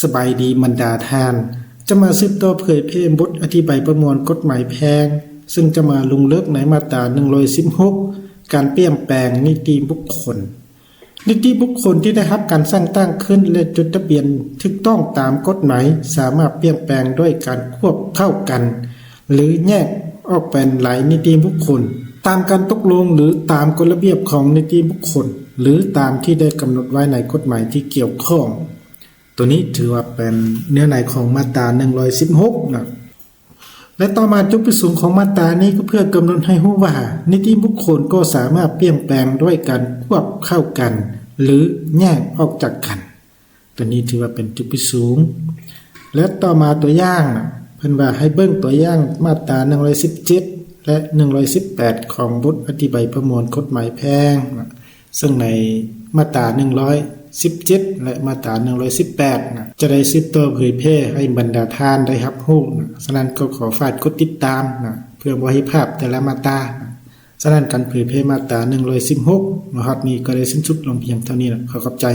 สบายดีบรรดาท่านจะมาสืบต่อเผยแพร่บทอธิบายประมวลกฎหมายแพ่งซึ่งจะมาลงเลิกในมาตรา116การเปลี่ยนแปลงนิติบุคคลนิติบุคคลที่ได้รับการสร้างตั้งขึ้นและจดทะเบียนถูกต้องตามกฎหมายสามารถเปลี่ยนแปลงด้วยการควบเข้ากันหรือแยกออกเป็นหลายนิติบุคคลตามการตกลงหรือตามกฎระเบียบของนิติบุคคลหรือตามที่ได้กำหนดไว้ในกฎหมายที่เกี่ยวข้องตัวนี้ถือว่าเป็นเนื้อในของมาตรา116นะและต่อมาจุดประสงค์ของมาตรานี้ก็เพื่อกำหนดให้รู้ว่านิติบุคคลก็สามารถเปลี่ยนแปลงด้วยการควบเข้ากันหรือแยกออกจากกันตัวนี้ถือว่าเป็นจุดประสงค์และต่อมาตัวอย่างเพิ่นว่าให้เบิ่งตัวอย่างมาตรา117และ118ของบทอธิบายประมวลกฎหมายแพ่งซึ่งในมาตรา117และมาตรา118จะได้สืบต่อเผยแพร่ให้บรรดาท่านได้รับรู้ฉะนั้นก็ขอฝากกดติดตามเพื่อบ่ให้พลาดแต่ละมาตราฉะนั้นการเผยแพร่มาตรา116นะครับนี้ก็ได้สิ้นสุดลงเพียงเท่านี้ขอขอบใจ